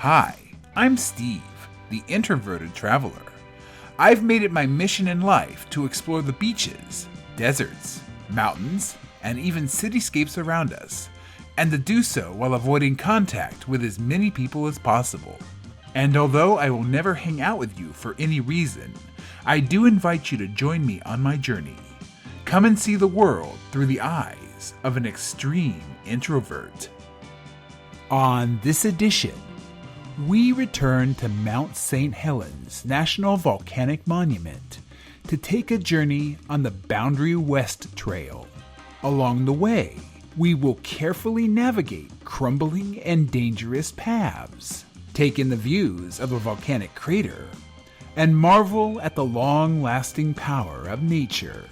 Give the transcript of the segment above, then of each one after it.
Hi, I'm Steve, the Introverted Traveler. I've made it my mission in life to explore the beaches, deserts, mountains, and even cityscapes around us, and to do so while avoiding contact with as many people as possible. And although I will never hang out with you for any reason, I do invite you to join me on my journey. Come and see the world through the eyes of an extreme introvert. On this edition, we return to Mount St. Helens National Volcanic Monument to take a journey on the Boundary West Trail. Along the way, we will carefully navigate crumbling and dangerous paths, take in the views of a volcanic crater, and marvel at the long-lasting power of nature.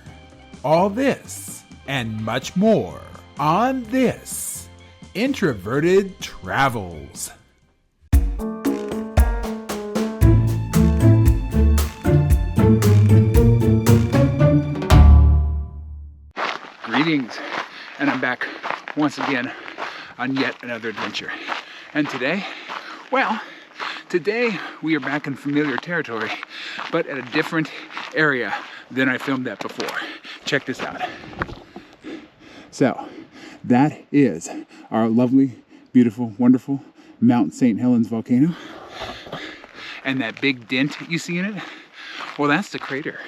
All this and much more on this Introverted Travels. Greetings, and I'm back once again on yet another adventure. And today we are back in familiar territory, but at a different area than I filmed at before. Check this out. So, that is our lovely, beautiful, wonderful Mount St. Helens volcano. And that big dent you see in it, well, that's the crater.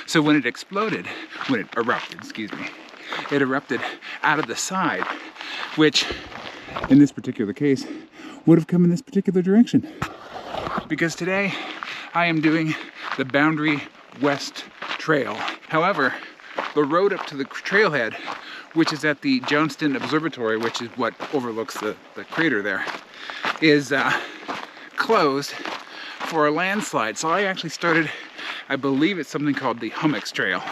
So when it erupted, it erupted out of the side, which in this particular case would have come in this particular direction. Because today I am doing the Boundary West Trail. However, the road up to the trailhead, which is at the Johnston Observatory, which is what overlooks the crater there, is closed for a landslide. So I actually started, I believe it's something called the Hummocks Trail.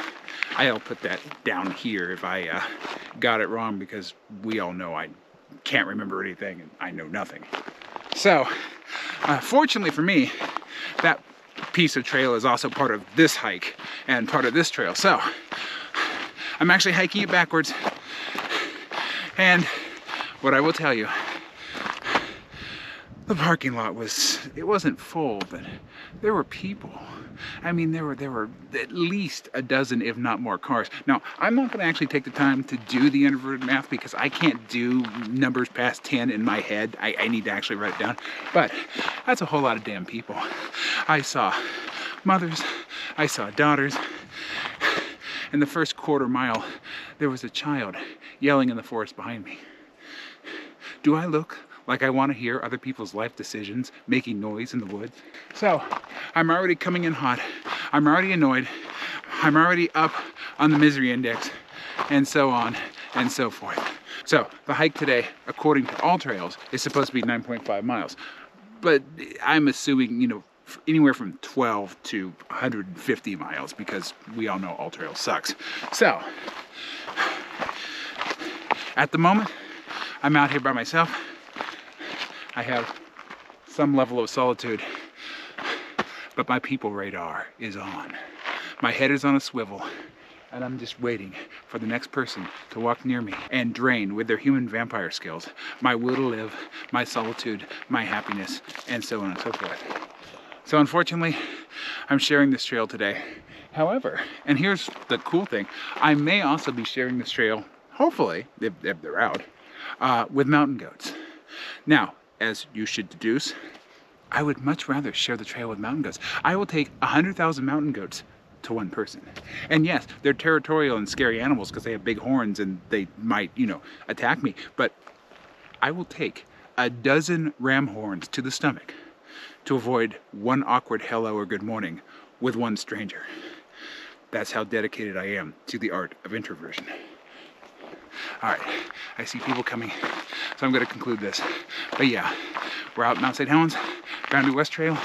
I'll put that down here if I got it wrong, because we all know I can't remember anything and I know nothing. So, fortunately for me, that piece of trail is also part of this hike and part of this trail. So, I'm actually hiking it backwards. And what I will tell you, the parking lot wasn't full, but there were people. I mean, there were at least a dozen, if not more, cars. Now, I'm not going to actually take the time to do the introverted math because I can't do numbers past 10 in my head. I need to actually write it down. But that's a whole lot of damn people. I saw mothers, I saw daughters. In the first quarter mile, there was a child yelling in the forest behind me. Do I look like I want to hear other people's life decisions making noise in the woods? So, I'm already coming in hot. I'm already annoyed. I'm already up on the misery index, and so on and so forth. So, the hike today, according to all trails, is supposed to be 9.5 miles. But I'm assuming, anywhere from 12 to 150 miles, because we all know all trails sucks. So, at the moment, I'm out here by myself. I have some level of solitude, but my people radar is on. My head is on a swivel, and I'm just waiting for the next person to walk near me and drain, with their human vampire skills, my will to live, my solitude, my happiness, and so on and so forth. So unfortunately, I'm sharing this trail today. However, and here's the cool thing, I may also be sharing this trail, hopefully, if they're out, with mountain goats. Now, as you should deduce, I would much rather share the trail with mountain goats. I will take 100,000 mountain goats to one person. And yes, they're territorial and scary animals because they have big horns and they might, attack me. But I will take a dozen ram horns to the stomach to avoid one awkward hello or good morning with one stranger. That's how dedicated I am to the art of introversion. All right, I see people coming, so I'm going to conclude this. But yeah, we're out Mount St. Helens, Boundary West Trail.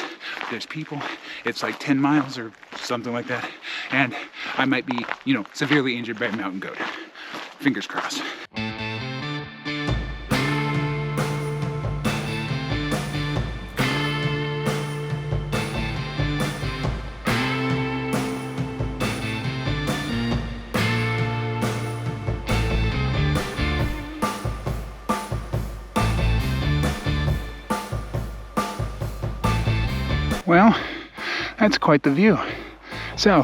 There's people. It's like 10 miles or something like that. And I might be, severely injured by a mountain goat. Fingers crossed. Well, that's quite the view. So,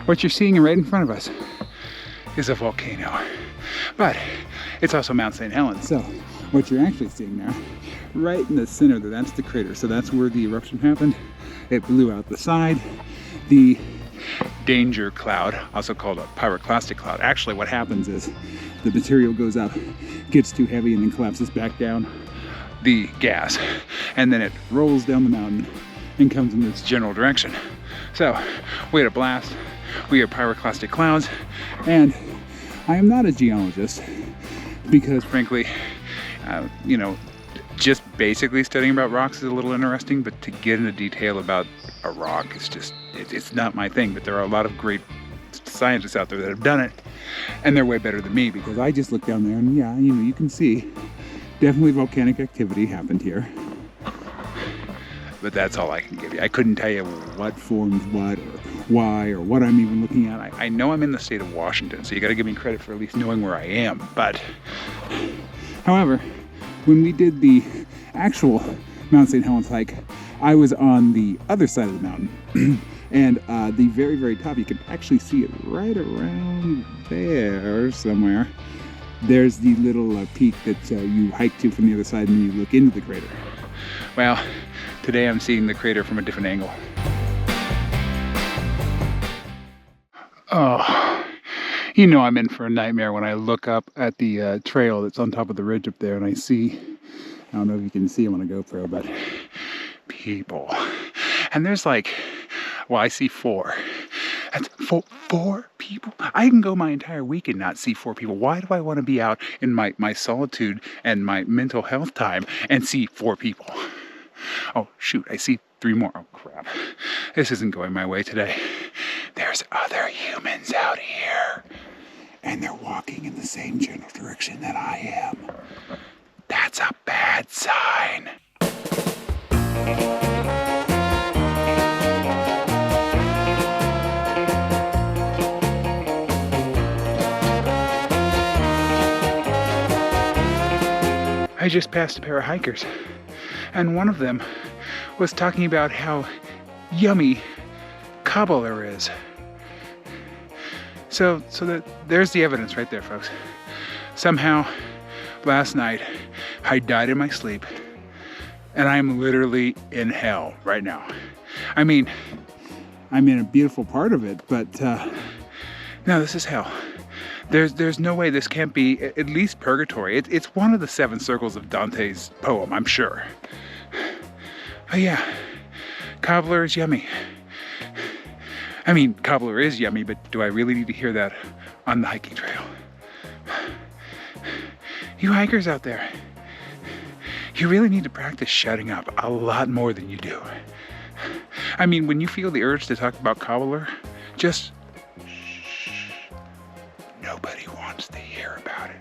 what you're seeing right in front of us is a volcano, but it's also Mount St. Helens. So, what you're actually seeing there, right in the center, that's the crater. So that's where the eruption happened. It blew out the side. The danger cloud, also called a pyroclastic cloud. Actually, what happens is the material goes up, gets too heavy, and then collapses back down the gas, and then it rolls down the mountain and comes in this general direction. So we had a blast, we had pyroclastic clouds, and I am not a geologist because frankly, you know, just basically studying about rocks is a little interesting, but to get into detail about a rock is just, it's not my thing. But there are a lot of great scientists out there that have done it, and they're way better than me, because I just look down there and yeah, you know, you can see definitely volcanic activity happened here. But that's all I can give you. I couldn't tell you what forms what or why or what I'm even looking at. I know I'm in the state of Washington, so you gotta give me credit for at least knowing where I am. But however, when we did the actual Mount St. Helens hike, I was on the other side of the mountain. And the very, very top, you can actually see it right around there somewhere. There's the little peak that you hike to from the other side, and then you look into the crater. Well, today I'm seeing the crater from a different angle. Oh, you know I'm in for a nightmare when I look up at the trail that's on top of the ridge up there, and I see, I don't know if you can see them on a GoPro, but people. And there's like, well, I see 4. That's four people? I can go my entire week and not see 4 people. Why do I want to be out in my solitude and my mental health time and see 4 people? Oh, shoot, I see 3 more. Oh, crap. This isn't going my way today. There's other humans out here, and they're walking in the same general direction that I am. That's a bad sign. I just passed a pair of hikers, and one of them was talking about how yummy cobbler is. So there's the evidence right there, folks. Somehow, last night, I died in my sleep, and I'm literally in hell right now. I mean, I'm in a beautiful part of it, but no, this is hell. There's no way this can't be at least purgatory. It's one of the 7 circles of Dante's poem, I'm sure. But yeah, cobbler is yummy. I mean, cobbler is yummy, but do I really need to hear that on the hiking trail? You hikers out there, you really need to practice shutting up a lot more than you do. I mean, when you feel the urge to talk about cobbler, just nobody wants to hear about it.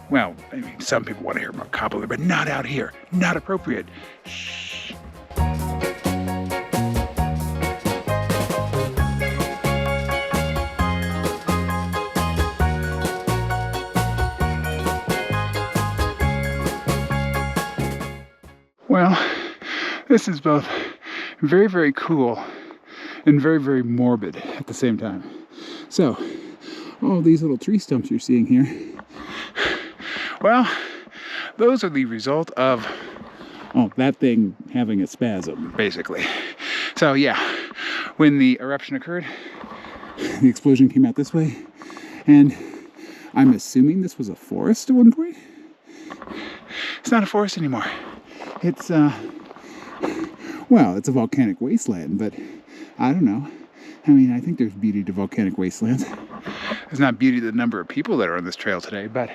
Well, I mean, some people want to hear about cobbler, but not out here. Not appropriate. Shh. Well, this is both very, very cool and very, very morbid at the same time. So, all these little tree stumps you're seeing here, well, those are the result of, oh, that thing having a spasm, basically. So yeah, when the eruption occurred, the explosion came out this way, and I'm assuming this was a forest at one point. It's not a forest anymore. It's, well, it's a volcanic wasteland, but I don't know. I mean, I think there's beauty to volcanic wastelands. There's not beauty to the number of people that are on this trail today, but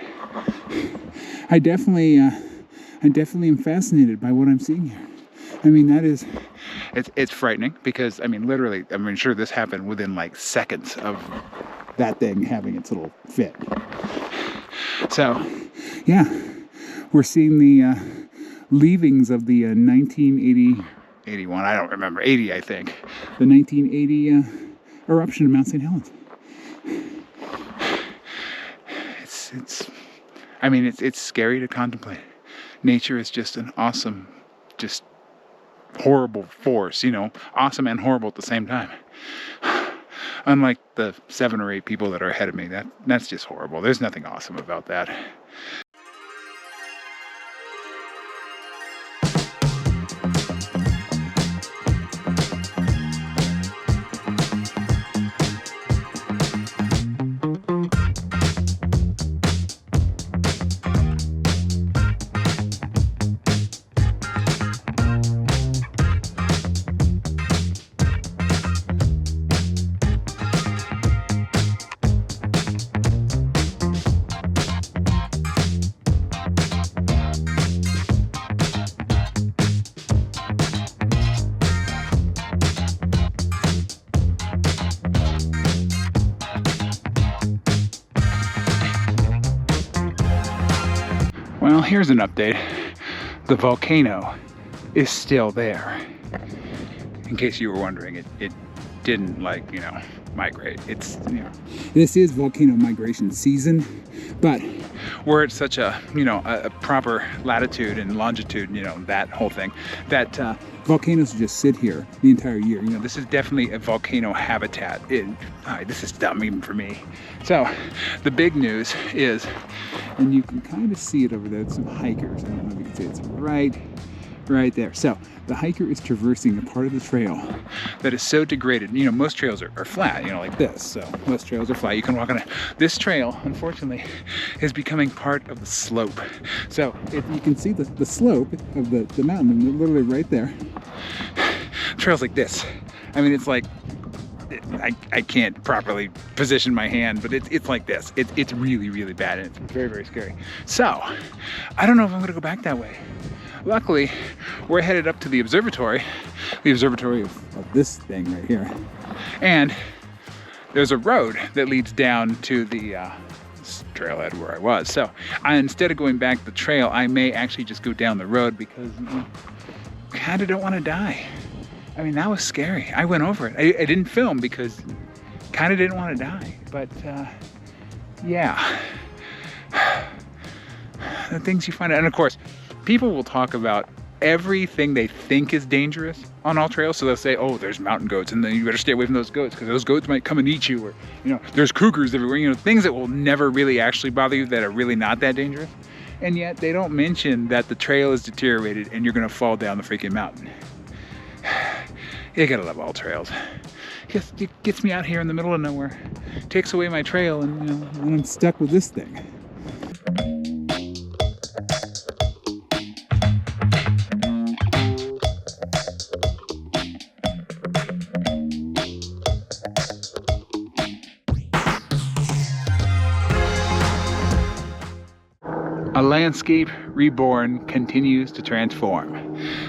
I definitely am fascinated by what I'm seeing here. I mean, that is, it's frightening because, I mean, literally, I mean, sure, this happened within like seconds of that thing having its little fit. So, yeah, we're seeing the leavings of the 1980, 81, I don't remember, 80, I think. The 1980 eruption of Mount St. Helens. I mean, it's scary to contemplate. Nature is just an awesome, just horrible force, you know, awesome and horrible at the same time. Unlike the 7 or 8 people that are ahead of me, that's just horrible. There's nothing awesome about that. Well, here's an update. The volcano is still there. In case you were wondering, it didn't, like, you know, migrate. It's, you know, this is volcano migration season, but we're at such a, you know, a proper latitude and longitude, you know, that whole thing, that volcanoes just sit here the entire year. You know, this is definitely a volcano habitat. This is dumb even for me. So the big news is, and you can kind of see it over there, some hikers. I don't know if you can see it. It's right there. So the hiker is traversing a part of the trail that is so degraded. You know, most trails are flat, you know, like this. So most trails are flat. You can walk on it. This trail, unfortunately, is becoming part of the slope. So you can see the slope of the mountain, and literally right there. Trails like this. I mean, it's like, I can't properly position my hand, but it's like this. It's really, really bad, and it's very, very scary. So I don't know if I'm gonna go back that way. Luckily, we're headed up to the observatory of this thing right here. And there's a road that leads down to the trailhead where I was. So instead of going back the trail, I may actually just go down the road because I kind of don't want to die. I mean, that was scary. I went over it. I didn't film because kind of didn't want to die. But yeah, the things you find out. And of course, people will talk about everything they think is dangerous on all trails. So they'll say, oh, there's mountain goats, and then you better stay away from those goats because those goats might come and eat you. Or, you know, there's cougars everywhere. You know, things that will never really actually bother you, that are really not that dangerous. And yet they don't mention that the trail is deteriorated and you're going to fall down the freaking mountain. You gotta love all trails. It gets me out here in the middle of nowhere, takes away my trail, and, you know, and I'm stuck with this thing. A landscape reborn continues to transform.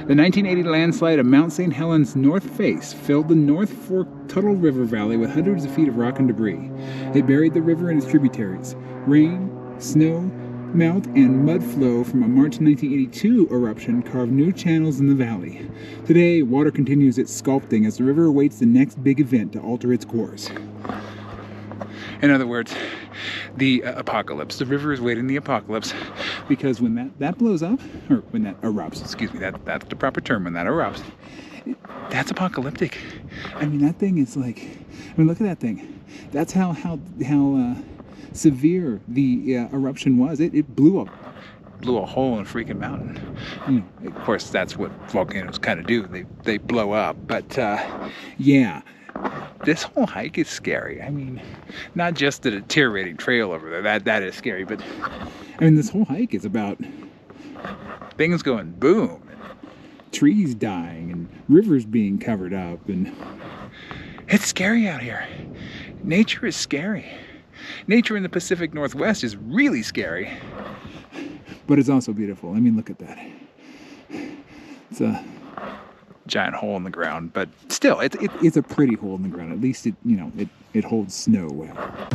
The 1980 landslide of Mount St. Helens' north face filled the North Fork Tuttle River Valley with hundreds of feet of rock and debris. It buried the river and its tributaries. Rain, snow, melt, and mud flow from a March 1982 eruption carved new channels in the valley. Today, water continues its sculpting as the river awaits the next big event to alter its course. In other words, the apocalypse. The river is waiting the apocalypse, because when that blows up, or when that erupts, excuse me, that's the proper term, when that erupts, that's apocalyptic. I mean, that thing is like, I mean, look at that thing. That's how severe the eruption was. It blew a hole in a freaking mountain. You know, of course, that's what volcanoes kind of do. They blow up. But yeah. This whole hike is scary. I mean, not just the deteriorating trail over there, that is scary, but I mean, this whole hike is about things going boom, and trees dying, and rivers being covered up, and it's scary out here. Nature is scary. Nature in the Pacific Northwest is really scary, but it's also beautiful. I mean, look at that. It's a giant hole in the ground, but still, it's a pretty hole in the ground. At least it holds snow well.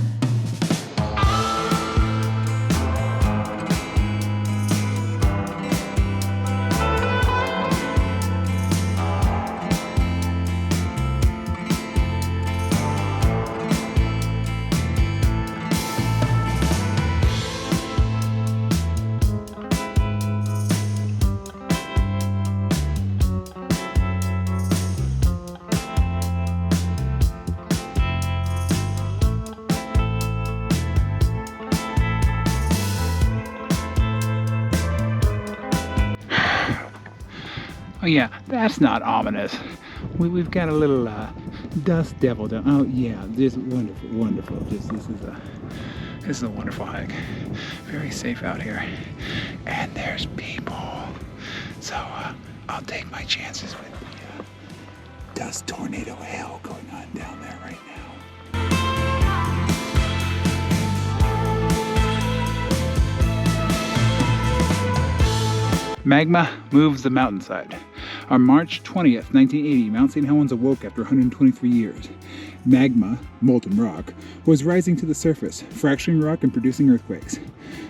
Oh yeah, that's not ominous. We've got a little dust devil down. Oh yeah, just wonderful, wonderful. This is a wonderful hike. Very safe out here, and there's people. So I'll take my chances with the dust tornado hell going on down there right now. Magma moves the mountainside. On March 20th, 1980, Mount St. Helens awoke after 123 years. Magma, molten rock, was rising to the surface, fracturing rock and producing earthquakes.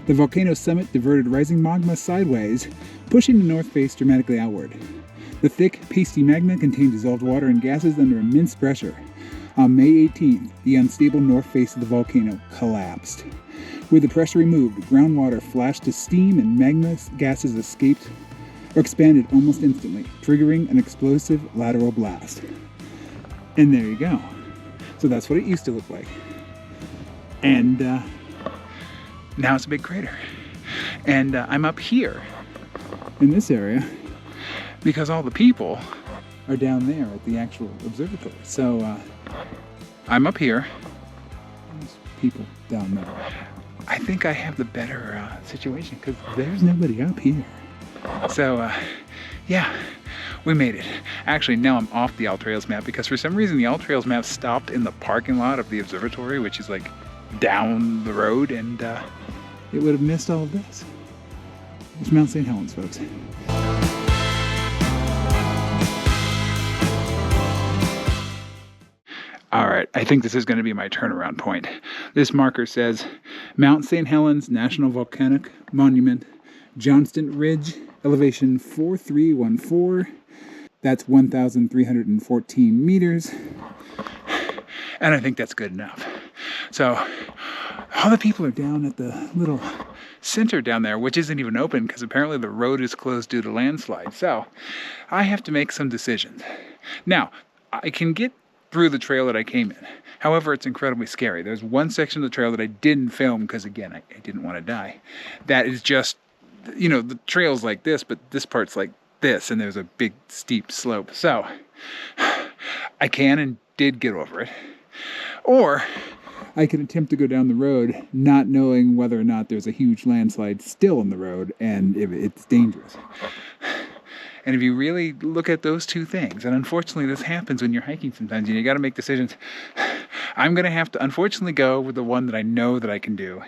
The volcano's summit diverted rising magma sideways, pushing the north face dramatically outward. The thick, pasty magma contained dissolved water and gases under immense pressure. On May 18th, the unstable north face of the volcano collapsed. With the pressure removed, groundwater flashed to steam and magma gases escaped or expanded almost instantly, triggering an explosive lateral blast. And there you go. So that's what it used to look like. And now it's a big crater. And I'm up here in this area because all the people are down there at the actual observatory. So I'm up here. There's people down there. I think I have the better situation because there's nobody up here. So yeah, we made it. Actually, now I'm off the All Trails map because for some reason the All Trails map stopped in the parking lot of the observatory, which is like down the road, and it would have missed all of this. It's Mount St. Helens, folks. All right, I think this is going to be my turnaround point. This marker says Mount St. Helens National Volcanic Monument, Johnston Ridge, elevation 4314. That's 1,314 meters. And I think that's good enough. So all the people are down at the little center down there, which isn't even open because apparently the road is closed due to landslide. So I have to make some decisions. Now, I can get through the trail that I came in. However, it's incredibly scary. There's one section of the trail that I didn't film because, again, I didn't want to die. That is just, you know, the trail's like this, but this part's like this, and there's a big steep slope. So I can and did get over it. Or I can attempt to go down the road not knowing whether or not there's a huge landslide still in the road and it's dangerous. And if you really look at those two things, and unfortunately this happens when you're hiking sometimes, you got to make decisions. I'm going to have to unfortunately go with the one that I know that I can do,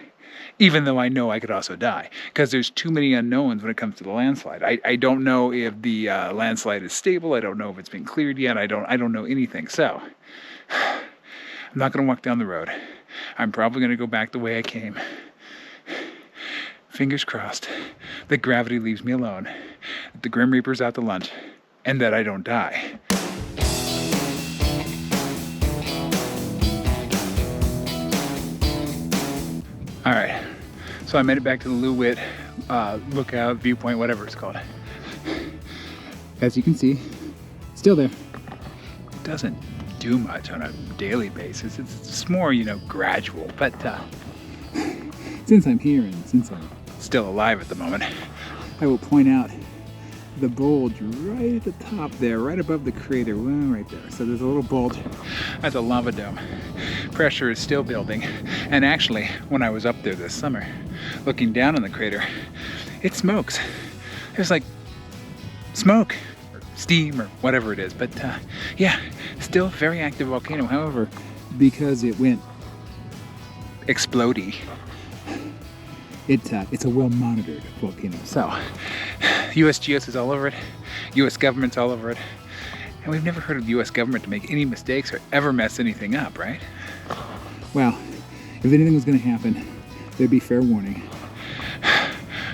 even though I know I could also die, because there's too many unknowns when it comes to the landslide. I don't know if the landslide is stable. I don't know if it's been cleared yet. I don't know anything. So I'm not going to walk down the road. I'm probably going to go back the way I came. Fingers crossed that gravity leaves me alone, that the Grim Reaper's out to lunch, and that I don't die. All right, so I made it back to the Lou Witt lookout, viewpoint, whatever it's called. As you can see, still there. It doesn't do much on a daily basis. It's more, gradual, but since I'm here and since I'm still alive at the moment, I will point out the bulge right at the top there, right above the crater, right there. So there's a little bulge. That's a lava dome. Pressure is still building. And actually, when I was up there this summer, looking down on the crater, it smokes. There's like smoke or steam or whatever it is. But yeah, still a very active volcano. However, because it went explodey, it's a well-monitored volcano. So, USGS is all over it. US government's all over it. And we've never heard of the US government to make any mistakes or ever mess anything up, right? Well, if anything was going to happen, there'd be fair warning.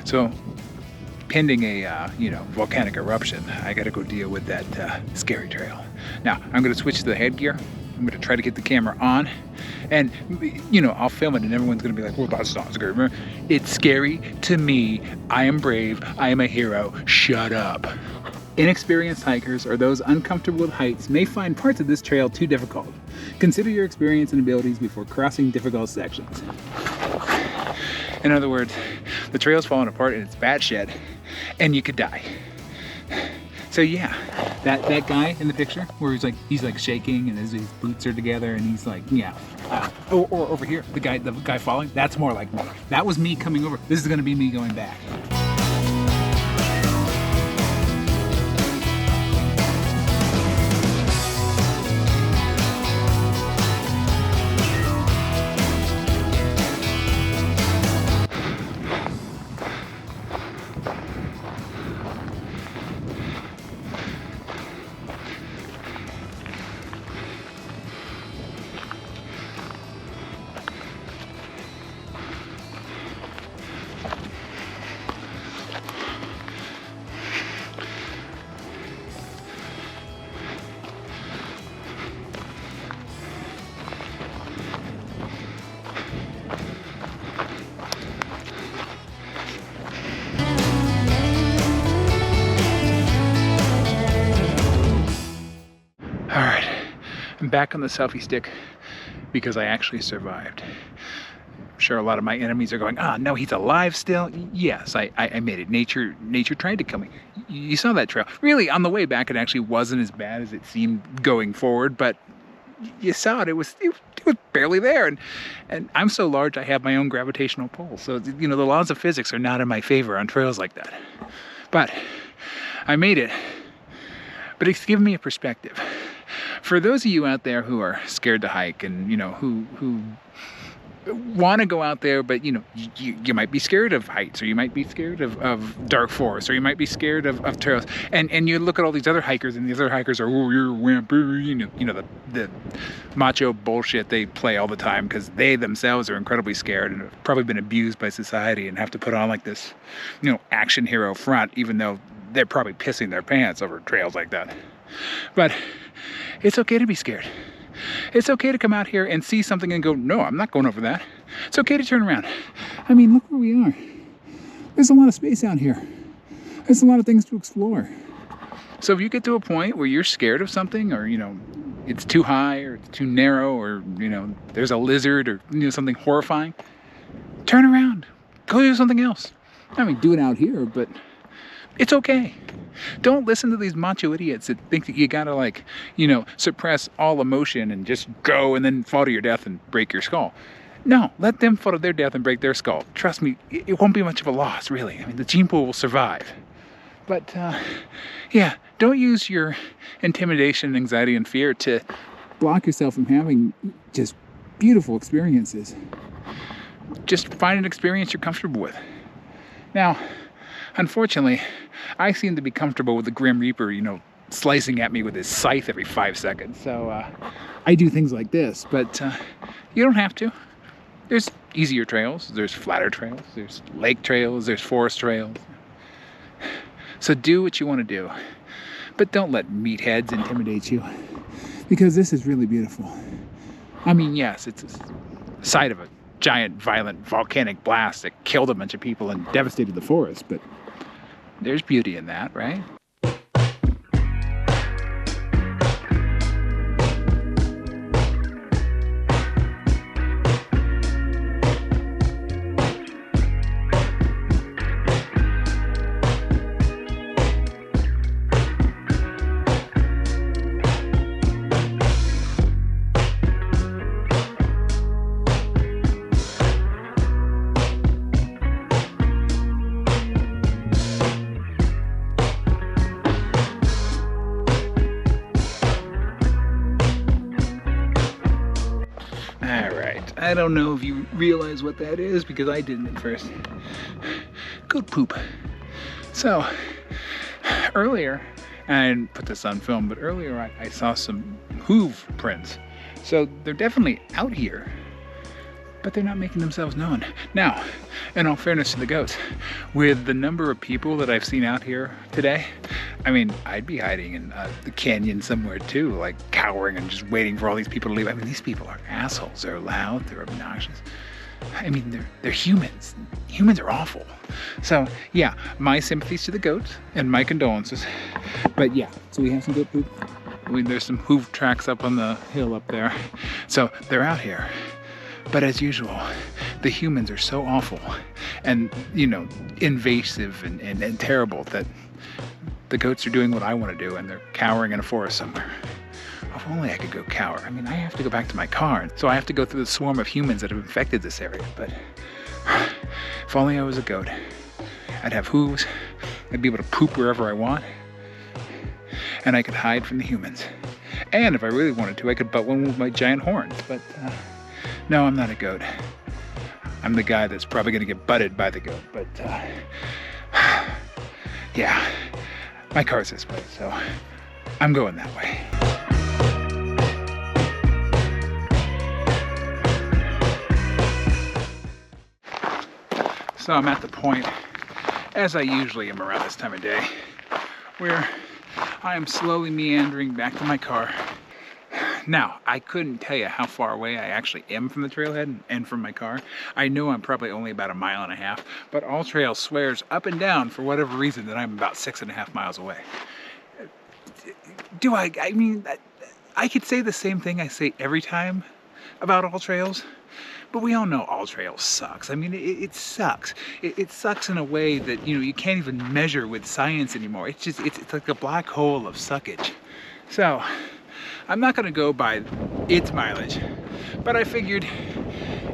So, pending a, volcanic eruption, I got to go deal with that scary trail. Now, I'm going to switch to the headgear. I'm going to try to get the camera on, and I'll film it and everyone's going to be like, well, that's not scary. It's scary to me. I am brave. I am a hero. Shut up. Inexperienced hikers or those uncomfortable with heights may find parts of this trail too difficult. Consider your experience and abilities before crossing difficult sections. In other words, the trail's falling apart and it's batshit, and you could die. So yeah, that guy in the picture where he's like shaking and his boots are together and he's like, yeah. Or over here, the guy falling, that's more like me. That was me coming over. This is gonna be me going back. I'm back on the selfie stick because I actually survived. I'm sure a lot of my enemies are going, ah, no, he's alive still. Yes, I made it. Nature tried to come here. You saw that trail. Really, on the way back, it actually wasn't as bad as it seemed going forward, but you saw it. It was barely there. And I'm so large, I have my own gravitational pull. So, you know, the laws of physics are not in my favor on trails like that. But I made it. But it's given me a perspective. For those of you out there who are scared to hike and, you know, who want to go out there, but, you know, you might be scared of heights, or you might be scared of dark forests, or you might be scared of trails. And you look at all these other hikers, and these other hikers are, oh, you're a wimp, you know, the macho bullshit they play all the time, because they themselves are incredibly scared and have probably been abused by society and have to put on like this, you know, action hero front, even though they're probably pissing their pants over trails like that. But it's okay to be scared. It's okay to come out here and see something and go, no, I'm not going over that. It's okay to turn around. I mean, look where we are. There's a lot of space out here. There's a lot of things to explore. So if you get to a point where you're scared of something, or, you know, it's too high or it's too narrow, or, you know, there's a lizard, or, you know, something horrifying, turn around. Go do something else. I mean, do it out here, but it's okay. Don't listen to these macho idiots that think that you gotta, like, you know, suppress all emotion and just go and then fall to your death and break your skull. No, let them fall to their death and break their skull. Trust me, it won't be much of a loss, really. I mean, the gene pool will survive. But, yeah, don't use your intimidation, anxiety, and fear to block yourself from having just beautiful experiences. Just find an experience you're comfortable with. Now, unfortunately, I seem to be comfortable with the Grim Reaper, you know, slicing at me with his scythe every 5 seconds. So I do things like this, but you don't have to. There's easier trails, there's flatter trails, there's lake trails, there's forest trails. So do what you want to do, but don't let meatheads intimidate you, because this is really beautiful. I mean, yes, it's a site of a giant, violent, volcanic blast that killed a bunch of people and devastated the forest, but there's beauty in that, right? I don't know if you realize what that is, because I didn't at first. Goat poop. So, earlier, and I didn't put this on film, but earlier I saw some hoof prints. So they're definitely out here, but they're not making themselves known. Now, in all fairness to the goats, with the number of people that I've seen out here today, I mean, I'd be hiding in the canyon somewhere too, like cowering and just waiting for all these people to leave. I mean, these people are assholes. They're loud, they're obnoxious. I mean, they're humans. Humans are awful. So yeah, my sympathies to the goats and my condolences. But yeah, so we have some goat poop. There's some hoof tracks up on the hill up there. So they're out here. But as usual, the humans are so awful and, you know, invasive and terrible that The goats are doing what I want to do, and they're cowering in a forest somewhere. If only I could go cower. I mean, I have to go back to my car, so I have to go through the swarm of humans that have infected this area. But if only I was a goat. I'd have hooves, I'd be able to poop wherever I want, and I could hide from the humans. And if I really wanted to, I could butt one with my giant horns. But no, I'm not a goat. I'm the guy that's probably going to get butted by the goat. But yeah, my car's this way, so I'm going that way. So I'm at the point, as I usually am around this time of day, where I am slowly meandering back to my car. Now, I couldn't tell you how far away I actually am from the trailhead and from my car. I know I'm probably only about 1.5 miles, but All Trail swears up and down for whatever reason that I'm about 6.5 miles away. I mean, I could say the same thing I say every time about All Trails. But we all know All Trails sucks. I mean, it sucks. It sucks in a way that, you can't even measure with science anymore. It's like a black hole of suckage. So, I'm not gonna go by its mileage, but I figured,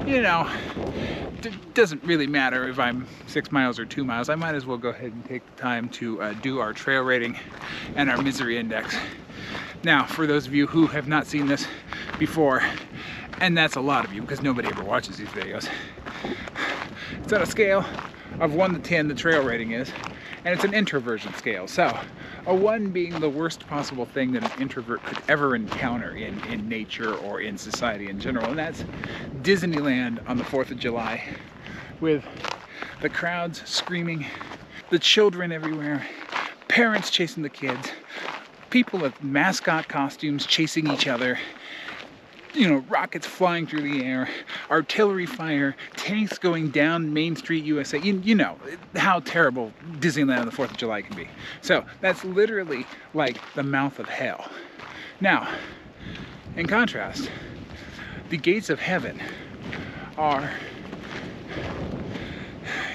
it doesn't really matter if I'm 6 miles or 2 miles. I might as well go ahead and take the time to do our trail rating and our misery index. Now, for those of you who have not seen this before, and that's a lot of you because nobody ever watches these videos. It's on a scale of 1 to 10, the trail rating is, and it's an introversion scale. So, a 1 being the worst possible thing that an introvert could ever encounter in nature or in society in general, and that's Disneyland on the 4th of July, with the crowds screaming, the children everywhere, parents chasing the kids, people with mascot costumes chasing each other, rockets flying through the air, artillery fire, tanks going down Main Street, USA. You know how terrible Disneyland on the 4th of July can be. So that's literally like the mouth of hell. Now, in contrast, the gates of heaven are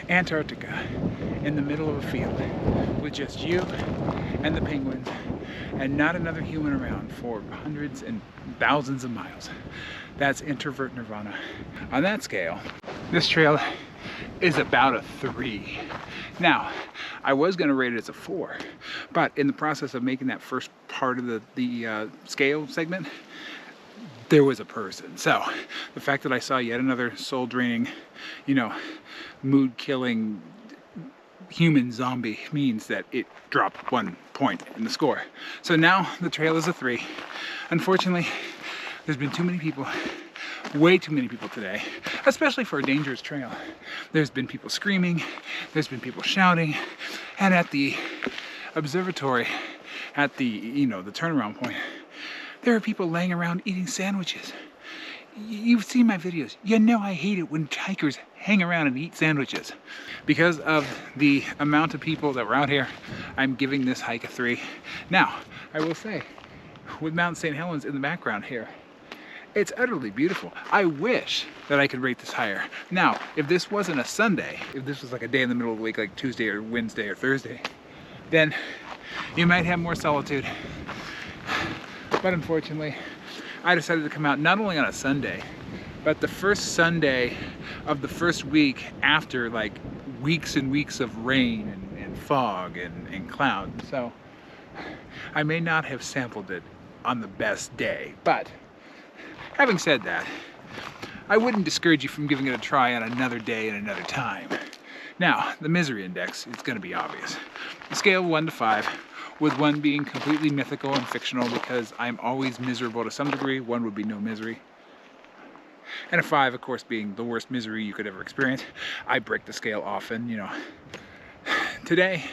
Antarctica in the middle of a field with just you and the penguins and not another human around for hundreds and thousands of miles. That's introvert nirvana. On that scale, this trail is about a 3. Now, I was going to rate it as a 4, but in the process of making that first part of the scale segment, there was a person. So the fact that I saw yet another soul-draining, mood-killing human zombie means that it dropped 1 point in the score. So now the trail is a 3. Unfortunately, there's been too many people, way too many people today, especially for a dangerous trail. There's been people screaming, there's been people shouting, and at the observatory, at the, the turnaround point, there are people laying around eating sandwiches. You've seen my videos. I hate it when hikers hang around and eat sandwiches. Because of the amount of people that were out here, I'm giving this hike a 3. Now, I will say, with Mount St. Helens in the background here, it's utterly beautiful. I wish that I could rate this higher. Now, if this wasn't a Sunday, if this was like a day in the middle of the week, like Tuesday or Wednesday or Thursday, then you might have more solitude. But unfortunately, I decided to come out not only on a Sunday, but the first Sunday of the first week after like weeks and weeks of rain and fog and clouds. So I may not have sampled it on the best day, but having said that, I wouldn't discourage you from giving it a try on another day and another time. Now, the misery index is going to be obvious. The scale of 1 to 5, with 1 being completely mythical and fictional because I'm always miserable to some degree. 1 would be no misery. And a 5, of course, being the worst misery you could ever experience. I break the scale often, Today,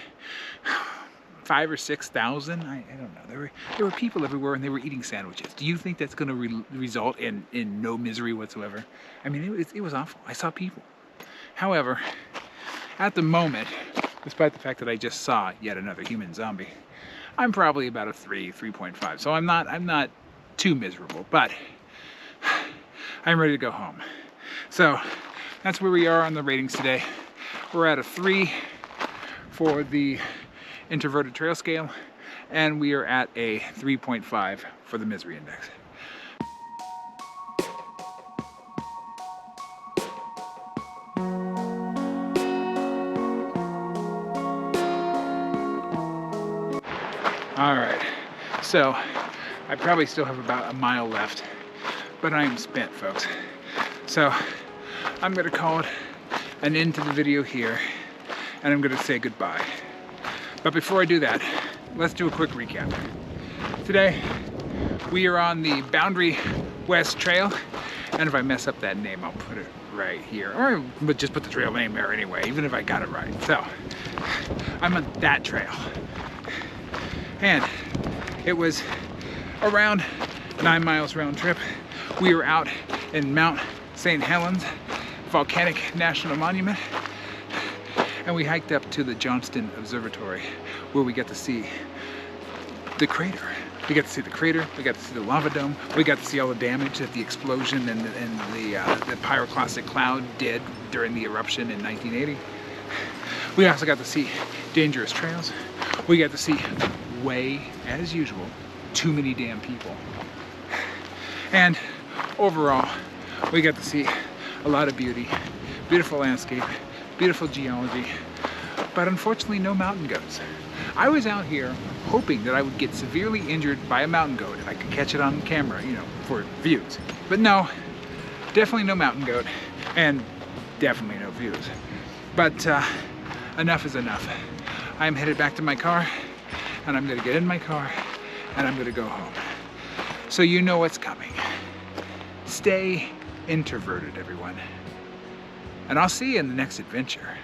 5,000 or 6,000, I don't know. There were people everywhere and they were eating sandwiches. Do you think that's going to result in no misery whatsoever? I mean, it was awful. I saw people. However, at the moment, despite the fact that I just saw yet another human zombie, I'm probably about a 3.5. So I'm not too miserable, but I'm ready to go home. So that's where we are on the ratings today. We're at a 3 for the Introverted trail scale, and we are at a 3.5 for the misery index. All right, so I probably still have about a mile left, but I am spent, folks. So I'm gonna call it an end to the video here, and I'm gonna say goodbye. But before I do that, let's do a quick recap. Today, we are on the Boundary West Trail, and if I mess up that name, I'll put it right here, or just put the trail name there anyway, even if I got it right. So, I'm on that trail. And it was around 9 miles round trip. We were out in Mount St. Helens, Volcanic National Monument, and we hiked up to the Johnston Observatory, where we got to see the crater. We got to see the crater, we got to see the lava dome, we got to see all the damage that the explosion and the pyroclastic cloud did during the eruption in 1980. We also got to see dangerous trails. We got to see, way as usual, too many damn people. And overall, we got to see a lot of beauty, beautiful landscape, beautiful geology, but unfortunately no mountain goats. I was out here hoping that I would get severely injured by a mountain goat and I could catch it on camera, you know, for views. But no, definitely no mountain goat, and definitely no views. But enough is enough. I'm headed back to my car, and I'm gonna get in my car, and I'm gonna go home. So you know what's coming. Stay introverted, everyone. And I'll see you in the next adventure.